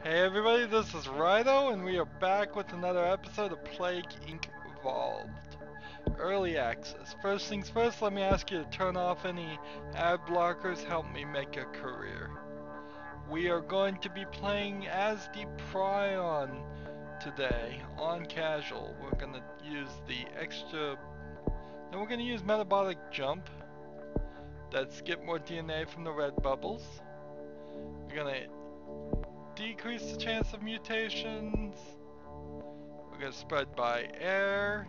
Hey everybody, this is Rydo, and we are back with another episode of Plague Inc. Evolved. Early access. First things first, let me ask you to turn off any ad blockers, help me make a career. We are going to be playing as the Prion today, on casual. We're going to use the extra... Then we're going to use Metabolic Jump. That's get more DNA from the red bubbles. We're going to decrease the chance of mutations. We're going to spread by air.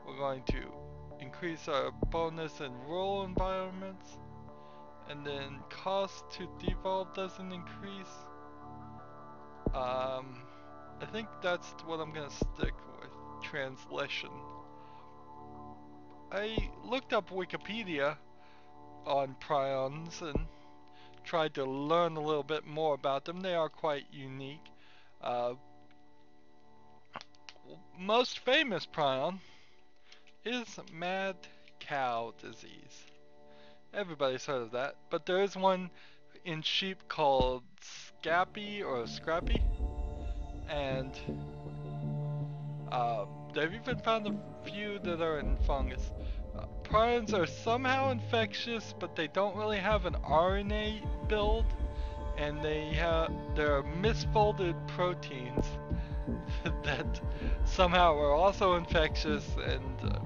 We're going to increase our bonus in rural environments. And then cost to devolve doesn't increase. I think that's what I'm going to stick with. Translation. I looked up Wikipedia on prions and tried to learn a little bit more about them. They are quite unique. Most famous prion is mad cow disease. Everybody's heard of that, but there is one in sheep called scrappy, and they've even found a few that are in fungus. Prions are somehow infectious, but they don't really have an RNA build, and there are misfolded proteins that somehow are also infectious, and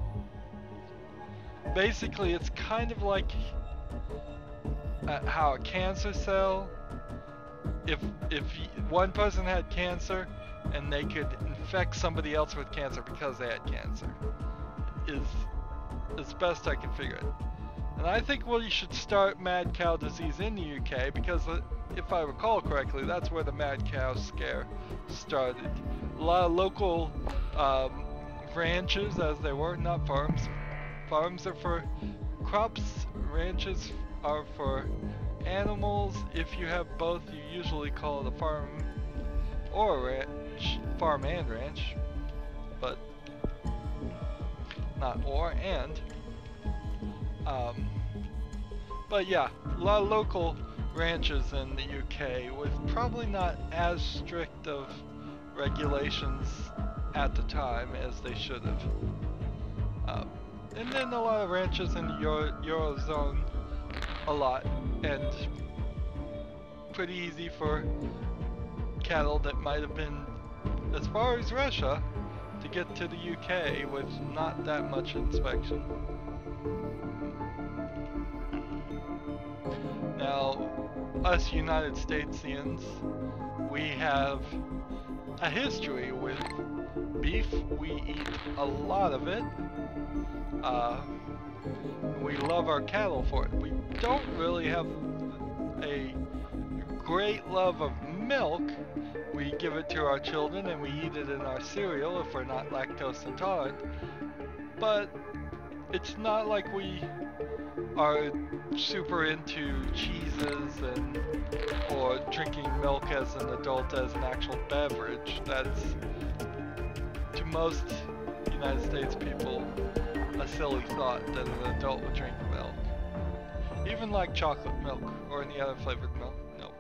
basically it's kind of like how a cancer cell, if one person had cancer and they could infect somebody else with cancer because they had cancer, is best I can figure it. And I think we should start mad cow disease in the UK because if I recall correctly, that's where the mad cow scare started. A lot of local ranches, as they were, not farms. Farms are for crops, ranches are for animals. If you have both, you usually call it a farm or a ranch, farm and ranch, but not or and. But yeah, a lot of local ranches in the UK with probably not as strict of regulations at the time as they should have. And then a lot of ranches in the Eurozone, a lot, and pretty easy for cattle that might have been as far as Russia to get to the UK with not that much inspection. Now, us United Statesians, we have a history with beef. We eat a lot of it. We love our cattle for it. We don't really have a great love of milk. We give it to our children and we eat it in our cereal if we're not lactose intolerant. But it's not like we are super into cheeses or drinking milk as an adult as an actual beverage. That's, to most United States people, a silly thought that an adult would drink milk. Even like chocolate milk or any other flavored milk. No.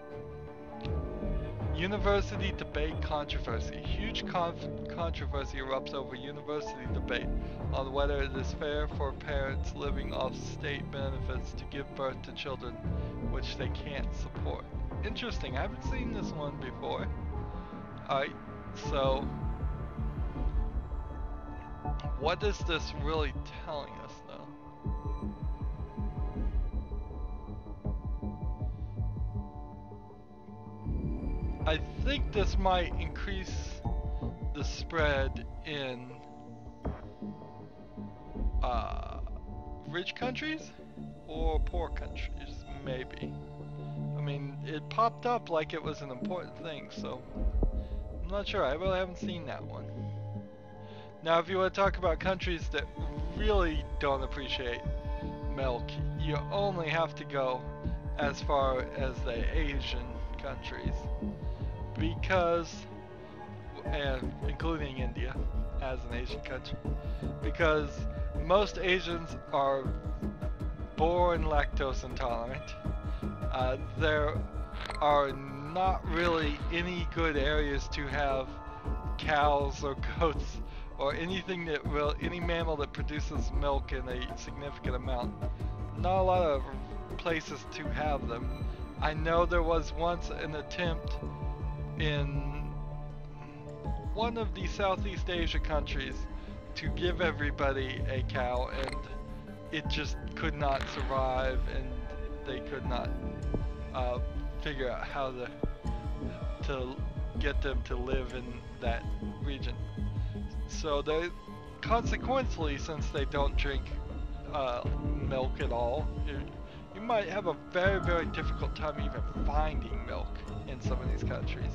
University debate controversy. Huge controversy erupts over university debate on whether it is fair for parents living off state benefits to give birth to children which they can't support. Interesting, I haven't seen this one before. Alright, so what is this really telling us though? I think this might increase the spread in rich countries or poor countries, maybe. I mean, it popped up like it was an important thing, so I'm not sure. I really haven't seen that one. Now, if you want to talk about countries that really don't appreciate milk, you only have to go as far as the Asian countries, because, and including India as an Asian country, because most Asians are born lactose intolerant. There are not really any good areas to have cows or goats or anything that any mammal that produces milk in a significant amount. Not a lot of places to have them. I know there was once an attempt in one of the Southeast Asia countries to give everybody a cow, and it just could not survive, and they could not figure out how to get them to live in that region. So they, consequently, since they don't drink milk at all, you might have a very, very difficult time even finding milk in some of these countries.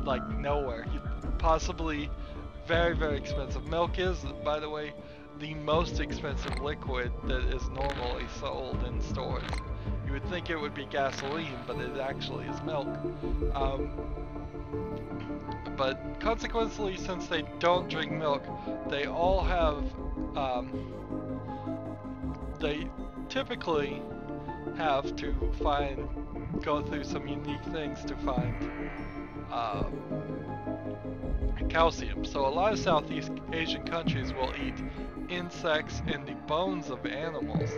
Like nowhere. Possibly very, very expensive. Milk is, by the way, the most expensive liquid that is normally sold in stores. You would think it would be gasoline, but it actually is milk. But consequently, since they don't drink milk, they all have, they typically have to go through some unique things to find calcium. So a lot of Southeast Asian countries will eat insects and the bones of animals,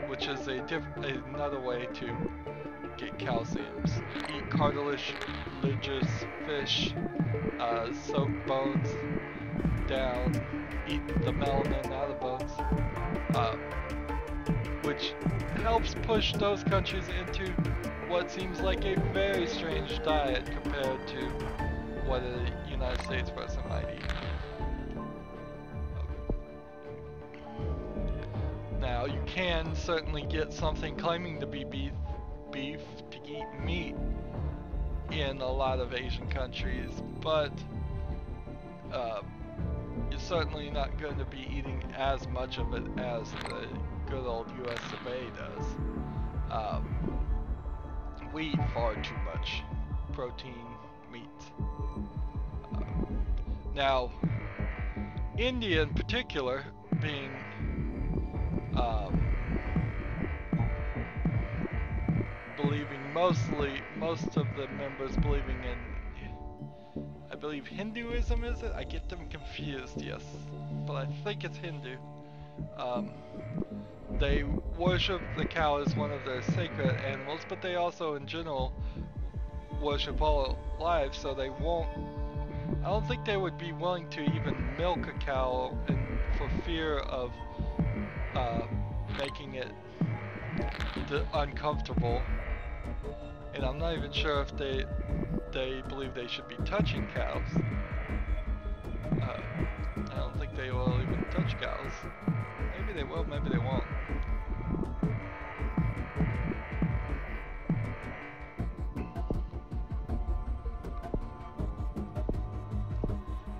which is another way to get calciums. Eat cartilaginous fish, soak bones down, eat the melanin out of bones, which helps push those countries into what seems like a very strange diet compared to what a United States person might eat. Now, you can certainly get something claiming to be beef to eat meat in a lot of Asian countries, but you're certainly not going to be eating as much of it as the good old US of A does. We eat far too much protein, meat. Now, India in particular, being believing most of the members believing in, I believe Hinduism, is it? I get them confused, yes, but I think it's Hindu. They worship the cow as one of their sacred animals, but they also in general worship all life, so they won't, I don't think they would be willing to even milk a cow for fear of making it uncomfortable. And I'm not even sure if they believe they should be touching cows. I don't think they will even touch cows. Maybe they will, maybe they won't.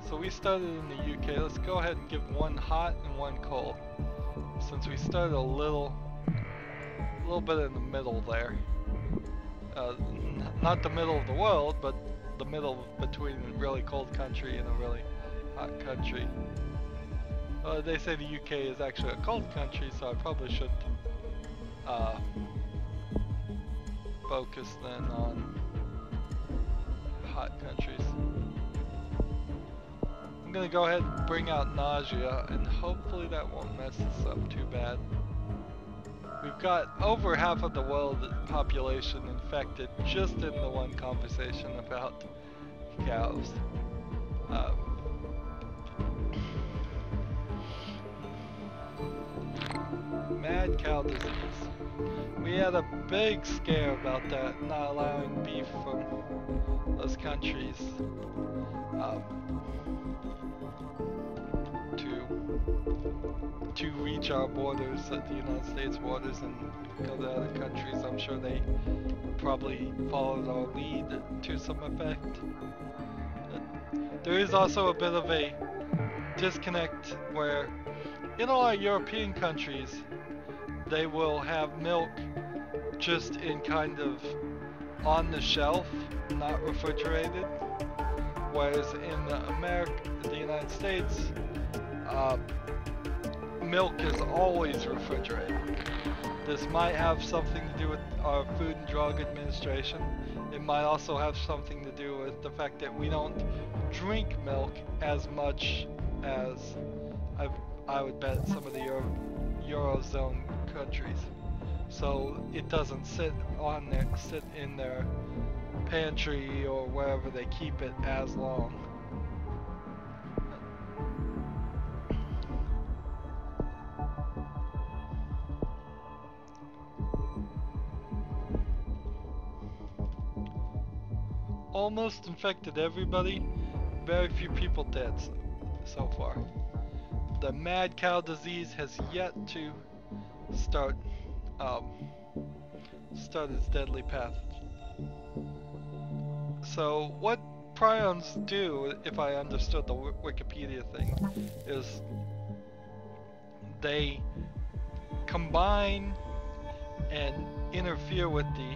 So we started in the UK. Let's go ahead and give one hot and one cold, since we started a little bit in the middle there. Not the middle of the world, but the middle between a really cold country and a really hot country. They say the UK is actually a cold country, so I probably should focus then on hot countries. I'm gonna go ahead and bring out nausea, and hopefully that won't mess us up too bad. We've got over half of the world population infected just in the one conversation about cows. Mad cow disease. We had a big scare about that, not allowing beef from those countries to reach our borders, at the United States borders, and go to other countries. I'm sure they probably followed our lead to some effect. There is also a bit of a disconnect where in a lot of European countries they will have milk just in kind of on the shelf, not refrigerated, whereas in the United States, milk is always refrigerated. This might have something to do with our Food and Drug Administration. It might also have something to do with the fact that we don't drink milk as much as I would bet some of the Eurozone countries. So it doesn't sit in their pantry or wherever they keep it as long. Almost infected everybody, very few people dead so far. The mad cow disease has yet to start its deadly pathogen. So what prions do, if I understood the Wikipedia thing, is they combine and interfere with the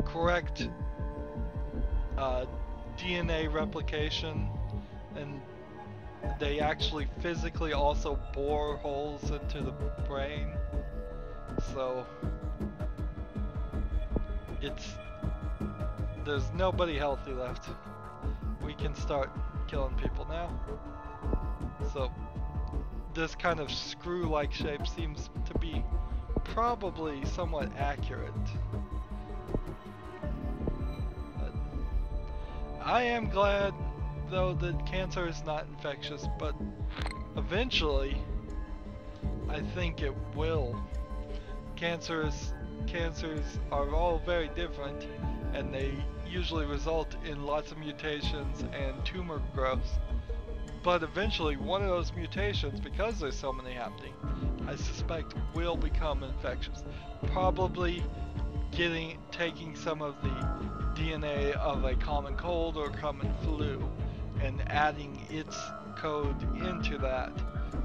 correct DNA replication, and they actually physically also bore holes into the brain. So there's nobody healthy left. We can start killing people now. So this kind of screw-like shape seems to be probably somewhat accurate. I am glad, though, that cancer is not infectious, but eventually, I think it will. Cancers are all very different, and they usually result in lots of mutations and tumor growth. But eventually, one of those mutations, because there's so many happening, I suspect will become infectious. Probably taking some of the DNA of a common cold or common flu and adding its code into that,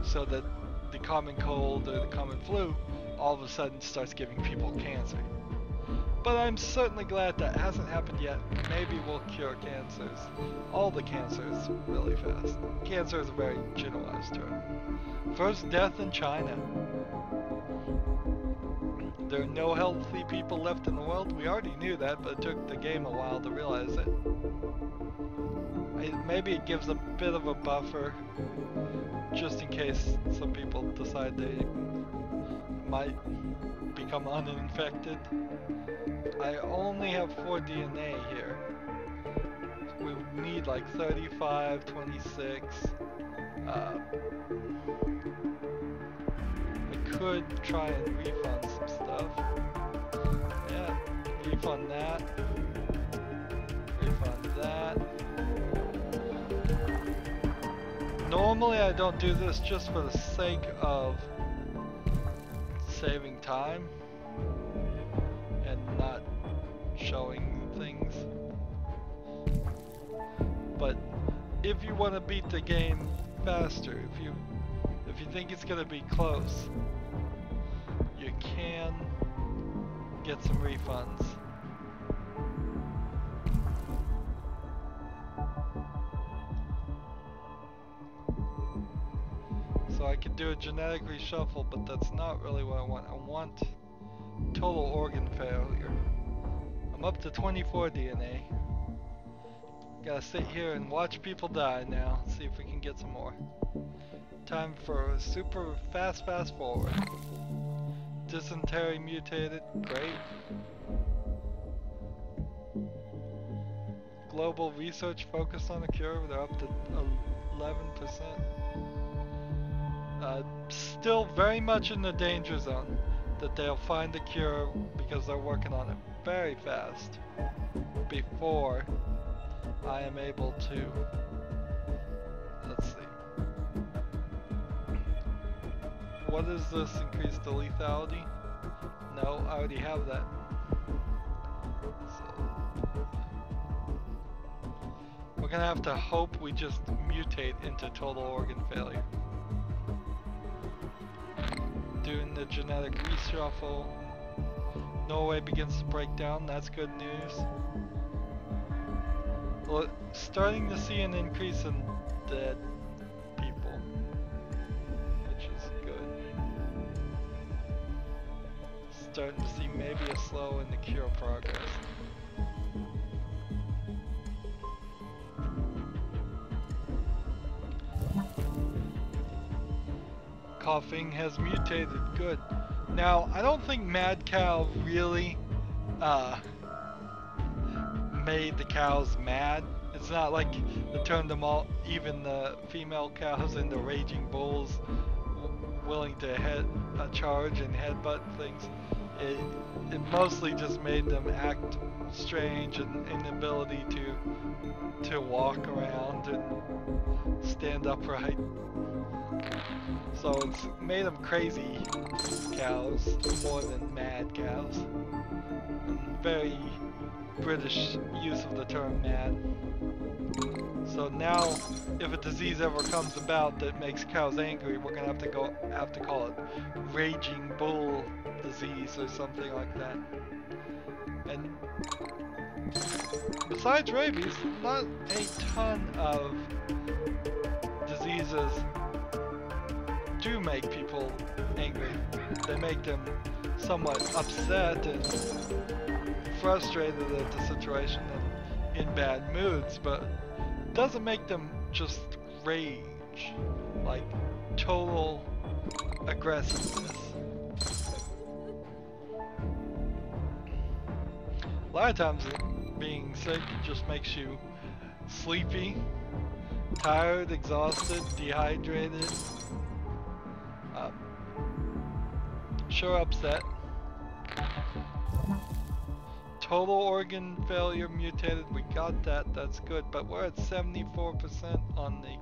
so that the common cold or the common flu all of a sudden starts giving people cancer. But I'm certainly glad that hasn't happened yet. Maybe we'll cure cancers, all the cancers, really fast. Cancer is a very generalized term. First death in China. There are no healthy people left in the world. We already knew that, but it took the game a while to realize it. Maybe it gives a bit of a buffer, just in case some people decide they might become uninfected. I only have 4 DNA here. We need like 35, 26. Could try and refund some stuff. Yeah, refund that. Refund that. Normally I don't do this just for the sake of saving time and not showing things. But if you want to beat the game faster, if you think it's gonna be close, you can get some refunds. So I could do a genetic reshuffle, but that's not really what I want. I want total organ failure. I'm up to 24 DNA. Gotta sit here and watch people die now. See if we can get some more. Time for a super fast forward. Dysentery mutated, great. Global research focused on a cure, they're up to 11%. Still very much in the danger zone that they'll find a cure because they're working on it very fast before I am able to, let's see. What is this? Increase the lethality? No, I already have that. So we're gonna have to hope we just mutate into total organ failure. Doing the genetic reshuffle. Norway begins to break down, that's good news. Well, starting to see an increase in dead people, which is good. starting to see maybe a slow in the cure progress. Coughing has mutated. Good. Now, I don't think mad cow really made the cows mad. It's not like it turned them all, even the female cows, into raging bulls willing to charge and headbutt things. It mostly just made them act strange and inability to walk around and stand upright. So it's made them crazy cows more than mad cows. And very British use of the term mad. So now, if a disease ever comes about that makes cows angry, we're gonna have to call it raging bull disease or something like that. And besides rabies, not a ton of diseases do make people angry. They make them somewhat upset and frustrated at the situation and in bad moods, but it doesn't make them just rage, like total aggressiveness. A lot of times being sick just makes you sleepy, tired, exhausted, dehydrated, sure upset. Total organ failure mutated, we got that, that's good, but we're at 74% on the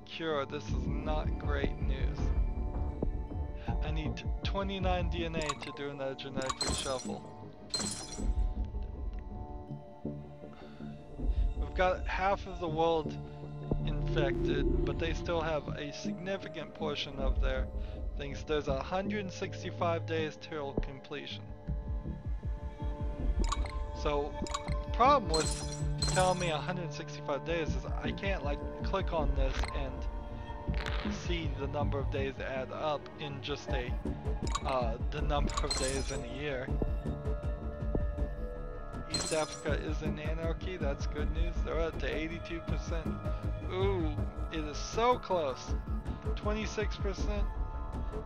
cure. This is not great news. I need 29 DNA to do another genetic reshuffle. We've got half of the world infected, but they still have a significant portion of their things. There's 165 days till completion. So the problem with telling me 165 days is I can't like click on this and see the number of days add up in just the number of days in a year. East Africa is in anarchy, that's good news. They're up to 82%. Ooh, it is so close. 26%.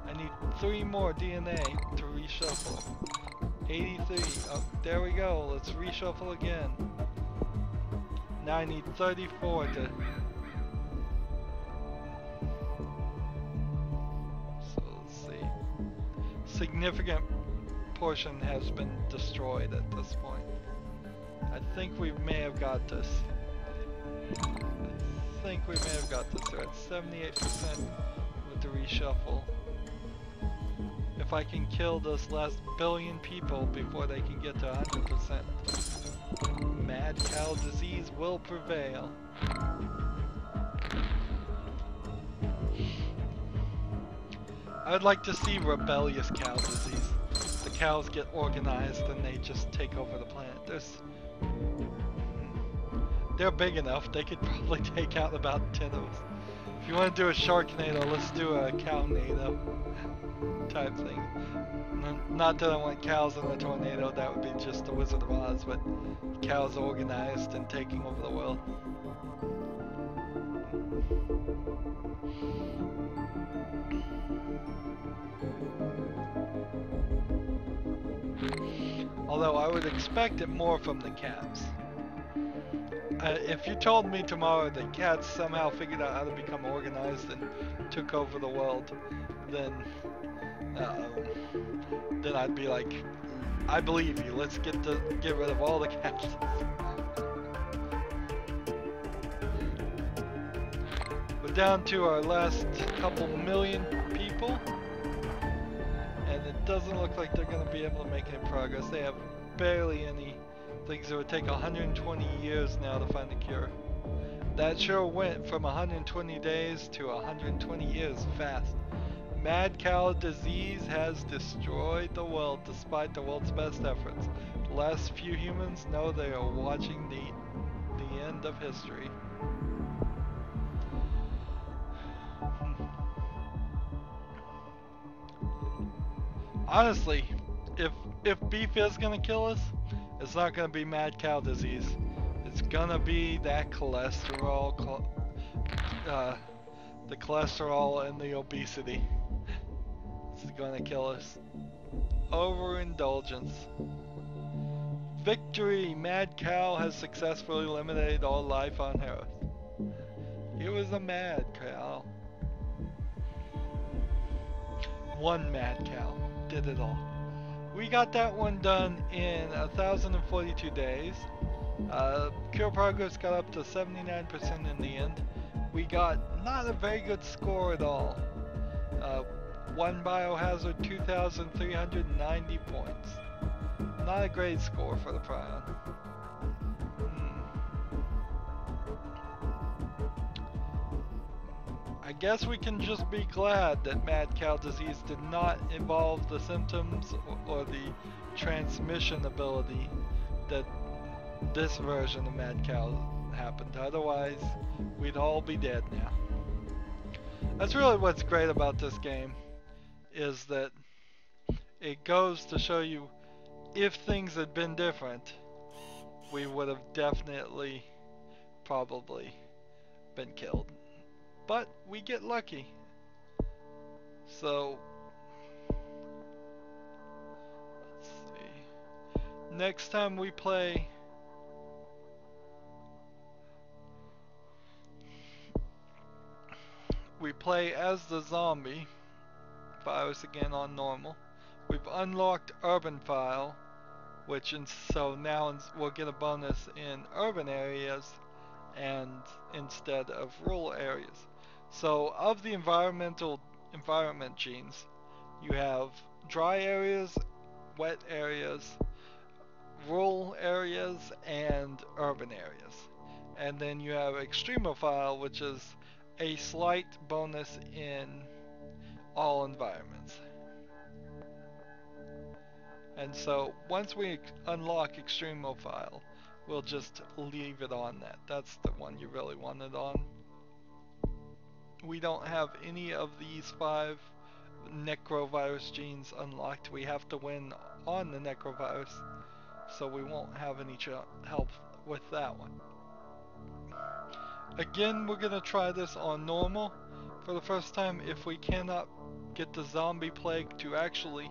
I need 3 more DNA to reshuffle. 83. Oh, there we go. Let's reshuffle again. Now I need 34 to... So let's see. Significant portion has been destroyed at this point. I think we may have got this. We're at 78% with the reshuffle. If I can kill this last billion people before they can get to 100%, mad cow disease will prevail. I'd like to see rebellious cow disease. The cows get organized and they just take over the planet. They're big enough, they could probably take out about 10 of us. If you want to do a Sharknado, let's do a Cownado type thing. Not that I want cows in a tornado, that would be just the Wizard of Oz, but cows organized and taking over the world. Although I would expect it more from the cats. If you told me tomorrow that cats somehow figured out how to become organized and took over the world, then I'd be like, I believe you. Let's get rid of all the cats. We're down to our last couple million people, and it doesn't look like they're going to be able to make any progress. They have barely any things. It would take 120 years now to find a cure. That sure went from 120 days to 120 years fast. Mad cow disease has destroyed the world despite the world's best efforts. The last few humans know they are watching the end of history. Honestly, if if beef is gonna kill us, it's not gonna be mad cow disease. It's gonna be that cholesterol, the cholesterol and the obesity. It's gonna kill us. Overindulgence. Victory! Mad cow has successfully eliminated all life on Earth. It was a mad cow. One mad cow did it all. We got that one done in 1,042 days. Cure progress got up to 79% in the end. We got not a very good score at all. One biohazard, 2,390 points. Not a great score for the Prion. I guess we can just be glad that mad cow disease did not involve the symptoms or the transmission ability that this version of mad cow happened. Otherwise, we'd all be dead now. That's really what's great about this game, is that it goes to show you if things had been different, we would have definitely probably been killed. But we get lucky. So let's see. Next time we play, as the zombie virus again on normal. We've unlocked urban file, so now we'll get a bonus in urban areas and instead of rural areas. So of the environment genes, you have dry areas, wet areas, rural areas, and urban areas. And then you have extremophile, which is a slight bonus in all environments. And so once we unlock extremophile, we'll just leave it on that. That's the one you really want it on. We don't have any of these 5 necrovirus genes unlocked. We have to win on the necrovirus, so we won't have any help with that one. Again, we're gonna try this on normal for the first time. If we cannot get the zombie plague to actually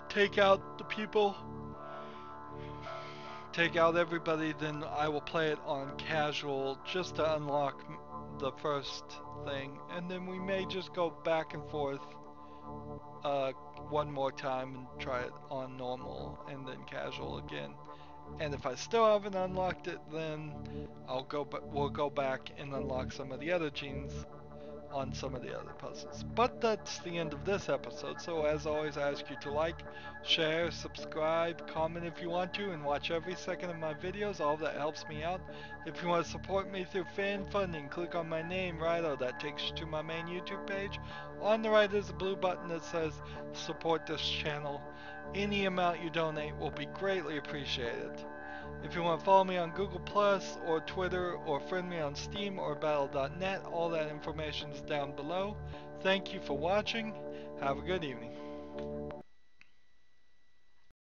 take out the people, take out everybody, then I will play it on casual just to unlock the first thing, and then we may just go back and forth one more time and try it on normal and then casual again. And if I still haven't unlocked it, then we'll go back and unlock some of the other genes on some of the other puzzles. But that's the end of this episode, so as always I ask you to like, share, subscribe, comment if you want to, and watch every second of my videos. All that helps me out. If you want to support me through fan funding, click on my name, Rydo. That takes you to my main YouTube page. On the right is a blue button that says support this channel. Any amount you donate will be greatly appreciated. If you want to follow me on Google Plus or Twitter, or friend me on Steam or Battle.net, all that information is down below. Thank you for watching. Have a good evening.